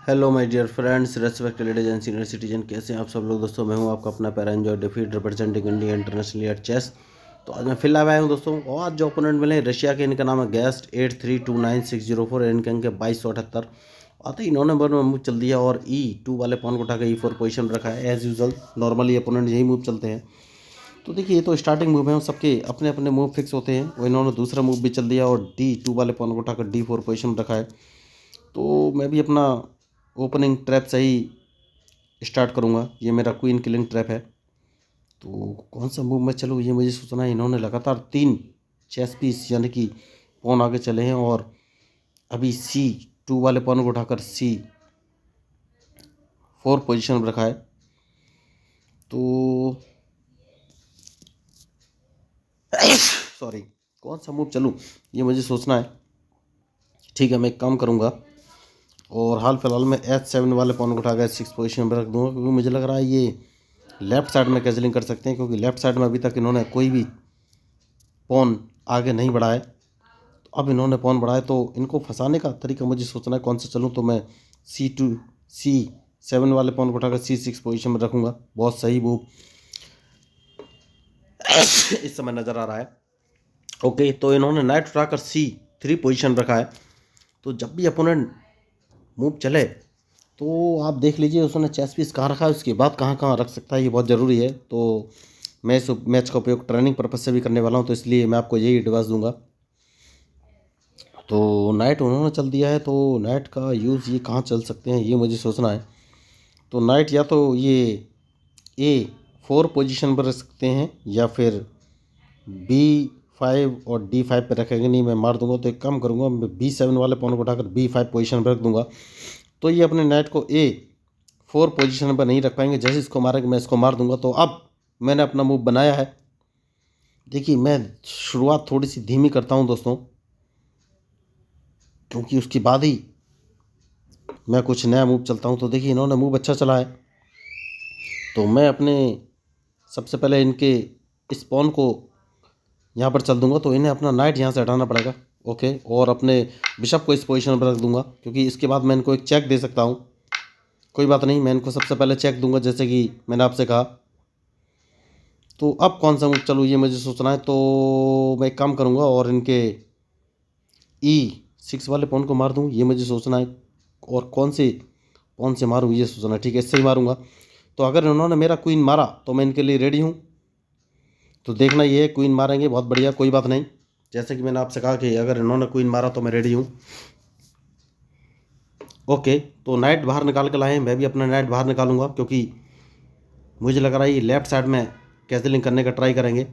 Hello my dear friends, respected ladies and senior citizen, कैसे हैं आप सब लोग। दोस्तों मैं हूं आपका अपना पैरा enjoy defeat representing India internationally at chess. तो आज मैं फिर लाया आया हूं दोस्तों, और आज जो ओपोनेंट मिले रशिया के, इनका नाम है गेस्ट 8329 604, इनके अंक 2278। आते ही इन्होंने बॉल में मूव चल दिया और E2 वाले पॉन को उठा के E4 पोजीशन में रखा है। एज यूजल नॉर्मली अपोनेंट यही मूव चलते हैं। तो देखिए, ये तो स्टार्टिंग मूव है, सबके अपने अपने मूव फिक्स होते हैं। वो इन्होंने दूसरा मूव भी चल दिया और D2 वाले पॉन को उठाकर D4 पोजीशन में रखा है। तो मैं भी अपना ओपनिंग ट्रैप से ही स्टार्ट करूँगा। ये मेरा क्वीन किलिंग ट्रैप है। तो कौन सा मूव मैं चलूँ, ये मुझे सोचना है। इन्होंने लगातार 3 चेस पीस यानी कि पॉन आगे चले हैं और अभी C2 वाले पॉन को उठाकर C4 पोजीशन में रखा है। तो सॉरी, कौन सा मूव चलूँ, ये मुझे सोचना है। ठीक है, मैं एक काम करूँगा और हाल फिलहाल में H7 वाले पॉन को उठाकर H6 पोजीशन में रख दूँगा, क्योंकि मुझे लग रहा है ये लेफ्ट साइड में कैजलिंग कर सकते हैं, क्योंकि लेफ्ट साइड में अभी तक इन्होंने कोई भी पॉन आगे नहीं बढ़ाए। तो अब इन्होंने पॉन बढ़ाए, तो इनको फंसाने का तरीका मुझे सोचना है कौन सा चलूँ। तो मैं C7 वाले पॉन को उठाकर C6 पोजीशन में रखूँगा। बहुत सही मूव इस समय नज़र आ रहा है। ओके, तो इन्होंने नाइट उठाकर C3 पोजीशन रखा है। तो जब भी अपोनेंट मूव चले तो आप देख लीजिए उसने चेस पीस कहाँ रखा है, उसके बाद कहाँ कहाँ रख सकता है, ये बहुत ज़रूरी है। तो मैं इस मैच का उपयोग ट्रेनिंग पर्पज़ से भी करने वाला हूँ, तो इसलिए मैं आपको यही एडवाइस दूंगा। तो नाइट उन्होंने चल दिया है, तो नाइट का यूज़ ये कहाँ चल सकते हैं, ये मुझे सोचना है। तो नाइट या तो ये A4 पोजीशन पर रख सकते हैं या फिर B5 और D5 पे रखेंगे। नहीं, मैं मार दूंगा। तो एक काम करूंगा, मैं B7 वाले पॉन को उठाकर B5 पोजीशन पर रख दूंगा। तो ये अपने नाइट को A4 पोजीशन पर नहीं रख पाएंगे। जैसे इसको मारेंगे मैं इसको मार दूंगा। तो अब मैंने अपना मूव बनाया है। देखिए, मैं शुरुआत थोड़ी सी धीमी करता हूँ दोस्तों, क्योंकि उसके बाद ही मैं कुछ नया मूव चलता हूँ। तो देखिए, इन्होंने मूव अच्छा चला है, तो मैं अपने सबसे पहले इनके इस पॉन को यहाँ पर चल दूंगा। तो इन्हें अपना नाइट यहाँ से हटाना पड़ेगा। ओके, और अपने बिशप को इस पोजीशन पर रख दूंगा, क्योंकि इसके बाद मैं इनको एक चेक दे सकता हूँ। कोई बात नहीं, मैं इनको सबसे पहले चेक दूंगा, जैसे कि मैंने आपसे कहा। तो अब कौन सा मूव चलूँ, ये मुझे सोचना है। तो मैं एक काम करूँगा और इनके E6 वाले पॉन को मार दूँ, ये मुझे सोचना है। और कौन से पॉन से मारूँ, ये सोचना है। ठीक है, इससे ही मारूँगा। तो अगर इन्होंने मेरा क्वीन मारा तो मैं इनके लिए रेडी हूँ। तो देखना ये है, क्वीन मारेंगे, बहुत बढ़िया, कोई बात नहीं। जैसे कि मैंने आपसे कहा कि अगर इन्होंने क्वीन मारा तो मैं रेडी हूँ। ओके, तो नाइट बाहर निकाल के लाए, मैं भी अपना नाइट बाहर निकालूंगा, क्योंकि मुझे लग रहा है ये लेफ्ट साइड में कैसलिंग करने का ट्राई करेंगे।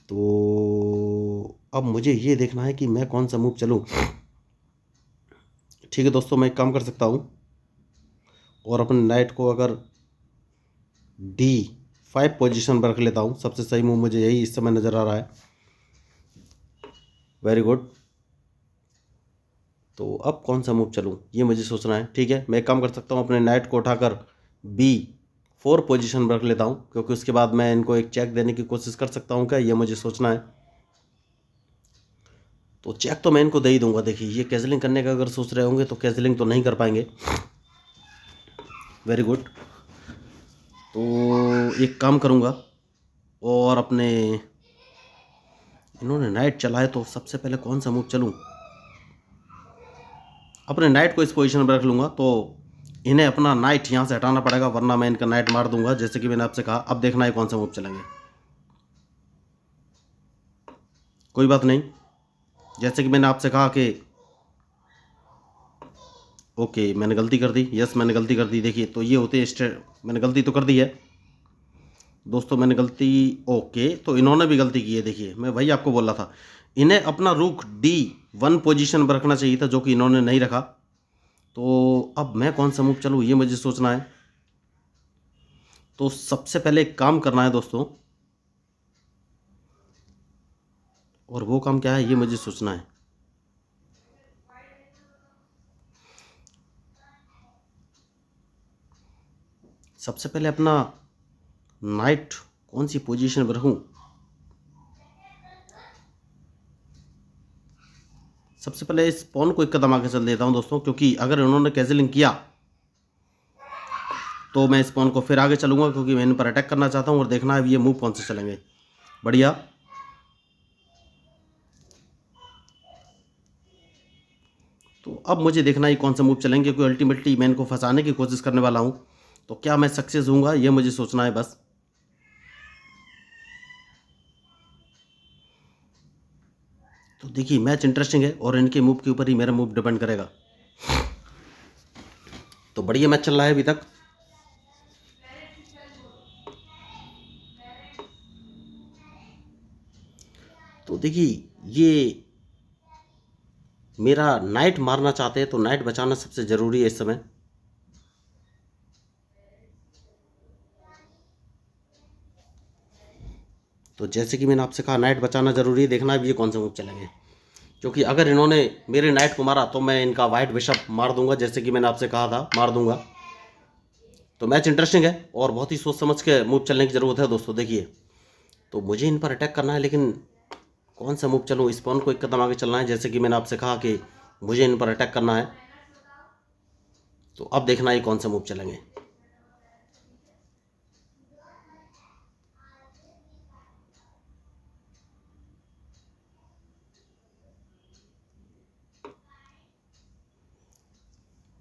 तो अब मुझे ये देखना है कि मैं कौन सा मूव चलूँ। ठीक है दोस्तों, मैं एक काम कर सकता हूँ और अपने नाइट को अगर D5 पोजीशन पर रख लेता हूँ। सबसे सही मूव मुझे यही इस समय नज़र आ रहा है। Very good. तो अब कौन सा मूव चलूँ, ये मुझे सोचना है। ठीक है, मैं एक काम कर सकता हूँ, अपने नाइट को उठाकर B4 पोजीशन पर रख लेता हूँ, क्योंकि उसके बाद मैं इनको एक चेक देने की कोशिश कर सकता हूँ क्या, ये मुझे सोचना है। तो चेक तो मैं इनको दे ही दूंगा। देखिए, ये कैसलिंग करने का अगर सोच रहे होंगे तो कैसलिंग तो नहीं कर पाएंगे। Very good. तो एक काम करूँगा और अपने इन्होंने नाइट चला है, तो सबसे पहले कौन सा मूव चलूँ। अपने नाइट को इस पोजीशन पर रख लूँगा। तो इन्हें अपना नाइट यहाँ से हटाना पड़ेगा, वरना मैं इनका नाइट मार दूंगा, जैसे कि मैंने आपसे कहा। अब देखना है कौन सा मूव चलेंगे। कोई बात नहीं, जैसे कि मैंने आपसे कहा कि ओके, मैंने गलती कर दी। यस, मैंने गलती कर दी। देखिए, तो ये होते हैं मैंने गलती तो कर दी है दोस्तों, मैंने गलती। ओके, तो इन्होंने भी गलती की है। देखिए, मैं वही आपको बोल रहा था, इन्हें अपना रुख D1 पोजीशन पर रखना चाहिए था, जो कि इन्होंने नहीं रखा। तो अब मैं कौन सा मूव चलूँ, ये मुझे सोचना है। तो सबसे पहले एक काम करना है दोस्तों, और वो काम क्या है, ये मुझे सोचना है। सबसे पहले अपना नाइट कौन सी पोजीशन पर रखूँ। सबसे पहले इस पॉन को एक कदम आगे चल देता हूँ दोस्तों, क्योंकि अगर इन्होंने कैजलिंग किया तो मैं इस पॉन को फिर आगे चलूँगा, क्योंकि मैं इन पर अटैक करना चाहता हूँ और देखना है ये मूव कौन से चलेंगे। बढ़िया। तो अब मुझे देखना है कौन सा मूव चलेंगे, क्योंकि अल्टीमेटली मैं इनको फंसाने की कोशिश करने वाला हूँ। तो क्या मैं सक्सेस होऊंगा, ये मुझे सोचना है बस। तो देखिए मैच इंटरेस्टिंग है और इनके मूव के ऊपर ही मेरा मूव डिपेंड करेगा। तो बढ़िया मैच चल रहा है अभी तक। तो देखिए ये मेरा नाइट मारना चाहते हैं, तो नाइट बचाना सबसे ज़रूरी है इस समय। तो जैसे कि मैंने आपसे कहा नाइट बचाना ज़रूरी है, देखना है ये कौन सा मूव चलेंगे, क्योंकि अगर इन्होंने मेरे नाइट को मारा तो मैं इनका वाइट बिशप मार दूंगा, जैसे कि मैंने आपसे कहा था मार दूंगा। तो मैच इंटरेस्टिंग है और बहुत ही सोच समझ के मूव चलने की ज़रूरत है दोस्तों। देखिए तो मुझे इन पर अटैक करना है, लेकिन कौन सा मूव चलूँ, इस पॉन को एक कदम आगे चलना है, जैसे कि मैंने आपसे कहा कि मुझे इन पर अटैक करना है। तो अब देखना है कौन सा मूव चलेंगे।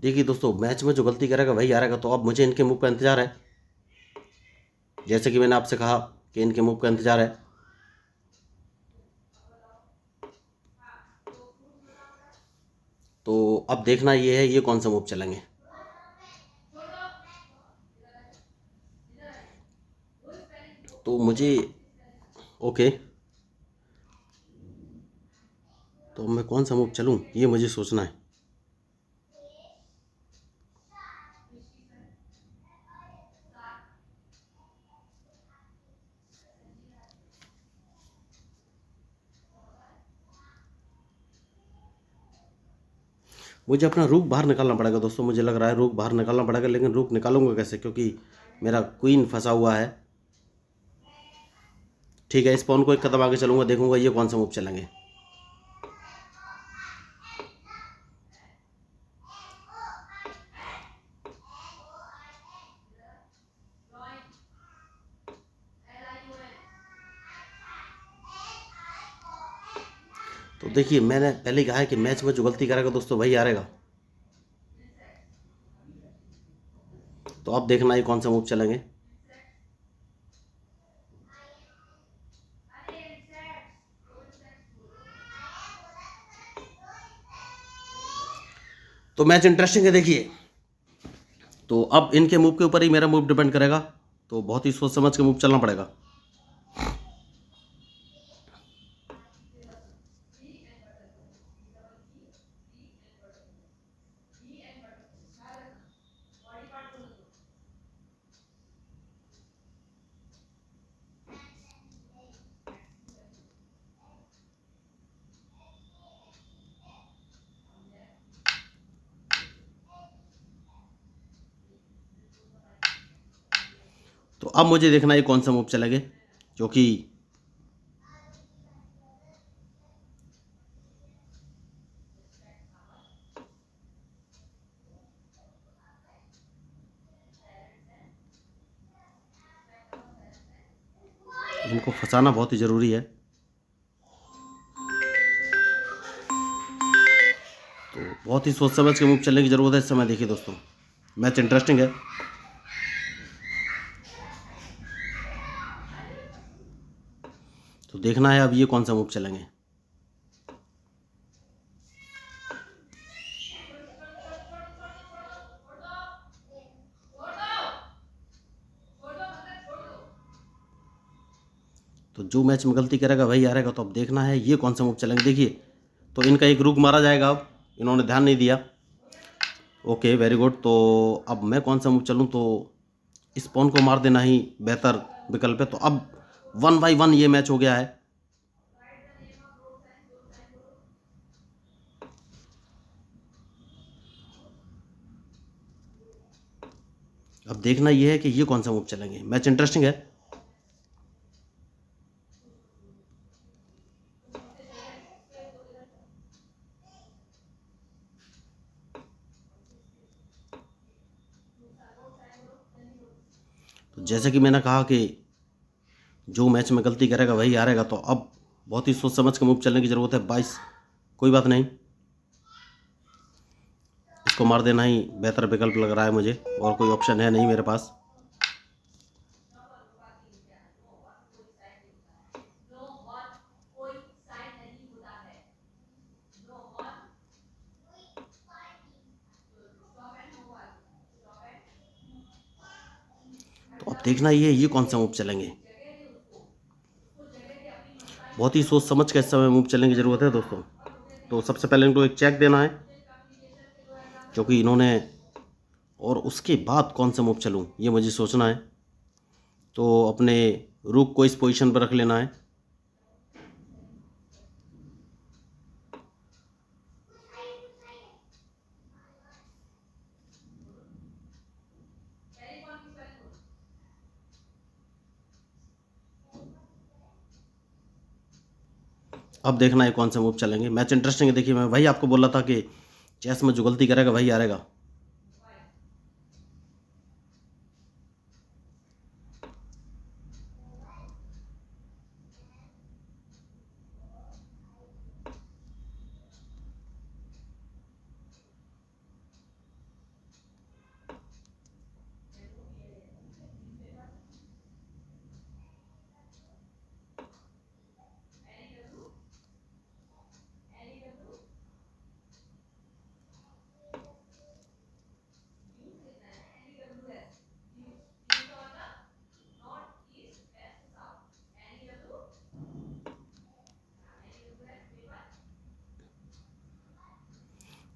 देखिए दोस्तों मैच में जो गलती करेगा वही हारेगा, तो अब मुझे इनके मूव का इंतजार है, जैसे कि मैंने आपसे कहा कि इनके मूव का इंतजार है। तो अब देखना ये है ये कौन सा मूव चलेंगे। तो मुझे ओके, तो मैं कौन सा मूव चलूँ ये मुझे सोचना है। मुझे अपना रूक बाहर निकालना पड़ेगा दोस्तों, मुझे लग रहा है रूक बाहर निकालना पड़ेगा, लेकिन रूक निकालूंगा कैसे, क्योंकि मेरा क्वीन फंसा हुआ है। ठीक है, इस पॉन को एक कदम आगे चलूंगा, देखूंगा ये कौन सा मूव चलेंगे। तो देखिए मैंने पहले ही कहा है कि मैच में जो गलती करेगा दोस्तों वही हारेगा। तो अब देखना ये कौन सा मूव चलेंगे। तो मैच इंटरेस्टिंग है देखिए। तो अब इनके मूव के ऊपर ही मेरा मूव डिपेंड करेगा, तो बहुत ही सोच समझ के मूव चलना पड़ेगा। तो अब मुझे देखना है कौन सा मूव चलेंगे, क्योंकि इनको फंसाना बहुत ही ज़रूरी है। तो बहुत ही सोच समझ के मूव चलने की ज़रूरत है इस समय। देखिए दोस्तों मैच इंटरेस्टिंग है। तो देखना है अब ये कौन सा मूव चलेंगे। तो जो मैच में गलती करेगा वही हारेगा, तो अब देखना है ये कौन सा मूव चलेंगे। देखिए तो इनका एक रुक मारा जाएगा, अब इन्होंने ध्यान नहीं दिया। Okay very good. तो अब मैं कौन सा मूव चलूँ, तो इस पॉन को मार देना ही बेहतर विकल्प है। तो अब 1-1 ये मैच हो गया है। अब देखना ये है कि ये कौन सा मूव चलेंगे। मैच इंटरेस्टिंग है। तो जैसे कि मैंने कहा कि जो मैच में गलती करेगा वही हारेगा, तो अब बहुत ही सोच समझ के मूव चलने की ज़रूरत है। 22, कोई बात नहीं, इसको मार देना ही बेहतर विकल्प लग रहा है मुझे, और कोई ऑप्शन है नहीं मेरे पास। तो अब देखना ये कौन सा मूव चलेंगे, बहुत ही सोच समझ के इस समय मूव चलने की ज़रूरत है दोस्तों। तो सबसे पहले इनको एक चेक देना है, क्योंकि इन्होंने, और उसके बाद कौन सा मूव चलूँ ये मुझे सोचना है। तो अपने रूक को इस पोजीशन पर रख लेना है। अब देखना है कौन से मूव चलेंगे। मैच इंटरेस्टिंग है। देखिए, मैं वही आपको बोल रहा था कि चेस में जो गलती करेगा वही हारेगा।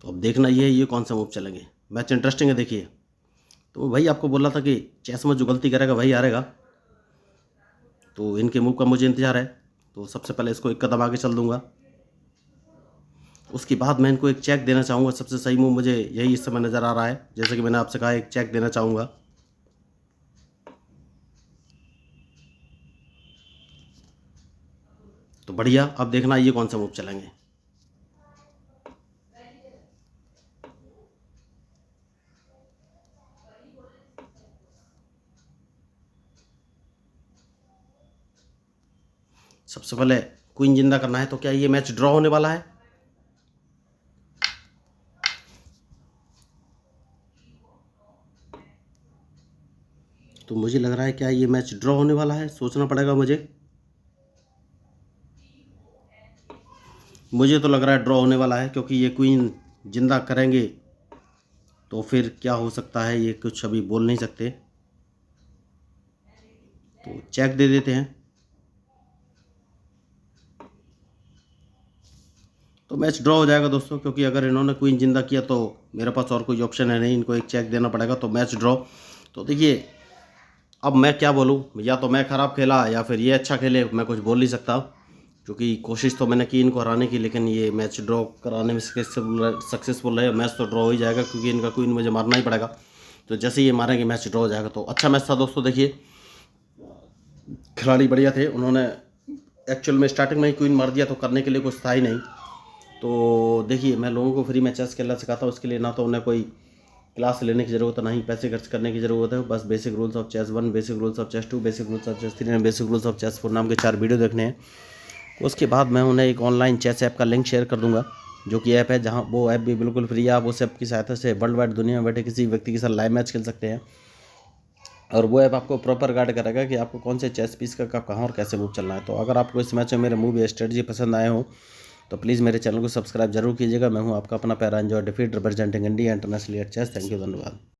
तो अब देखना ये कौन सा मूव चलेंगे। मैच इंटरेस्टिंग है। देखिए, तो वही आपको बोल रहा था कि चेस में जो गलती करेगा वही हारेगा। तो इनके मूव का मुझे इंतजार है। तो सबसे पहले इसको एक कदम आगे चल दूंगा, उसके बाद मैं इनको एक चेक देना चाहूँगा। सबसे सही मूव मुझे यही इस समय नज़र आ रहा है। जैसे कि मैंने आपसे कहा, एक चेक देना चाहूँगा। तो बढ़िया, अब देखना ये कौन सा मूव चलेंगे। सबसे पहले क्वीन जिंदा करना है। तो क्या ये मैच ड्रॉ होने वाला है? तो मुझे लग रहा है क्या ये मैच ड्रॉ होने वाला है, सोचना पड़ेगा मुझे तो लग रहा है ड्रॉ होने वाला है, क्योंकि ये क्वीन जिंदा करेंगे तो फिर क्या हो सकता है ये कुछ अभी बोल नहीं सकते। तो चेक दे देते हैं। तो मैच ड्रॉ हो जाएगा दोस्तों, क्योंकि अगर इन्होंने क्वीन जिंदा किया तो मेरे पास और कोई ऑप्शन है नहीं, इनको एक चेक देना पड़ेगा। तो मैच ड्रॉ। तो देखिए, अब मैं क्या बोलूँ, या तो मैं ख़राब खेला या फिर ये अच्छा खेले, मैं कुछ बोल नहीं सकता, क्योंकि कोशिश तो मैंने की इनको हराने की, लेकिन ये मैच ड्रॉ कराने में सक्सेसफुल रहे। मैच तो ड्रॉ हो ही जाएगा, क्योंकि इनका क्वीन मुझे मारना ही पड़ेगा। तो जैसे ये मारेंगे मैच ड्रॉ हो जाएगा। तो अच्छा मैच था दोस्तों। देखिए, खिलाड़ी बढ़िया थे, उन्होंने एक्चुअल में स्टार्टिंग में ही क्वीन मार दिया, तो करने के लिए कुछ था ही नहीं। तो देखिए, मैं लोगों को फ्री में चेस खेलना सिखाता हूँ, उसके लिए ना तो उन्हें कोई क्लास लेने की ज़रूरत है, ना ही पैसे खर्च करने की ज़रूरत है। बस basic rules of chess 1, basic rules of chess 2, basic rules of chess 3 and basic rules of chess 4 नाम के 4 वीडियो देखने हैं। उसके बाद मैं उन्हें एक ऑनलाइन चेस ऐप का लिंक शेयर कर दूंगा, जो कि ऐप है, जहां वो ऐप भी बिल्कुल फ्री है। आप उस ऐप की सहायता से वर्ल्ड वाइड दुनिया में बैठे किसी व्यक्ति के साथ लाइव मैच खेल सकते हैं, और वो ऐप आपको प्रॉपर गाइड करेगा कि आपको कौन से चेस पीस का कब, कहाँ और कैसे मूव चलना है। तो अगर आपको इस मैच में मेरे मूव या स्ट्रेटजी पसंद आए हो तो प्लीज़ मेरे चैनल को सब्सक्राइब जरूर कीजिएगा। मैं हूँ आपका अपना प्यारा enjoy defeat representing India international at chess. Thank you, धन्यवाद।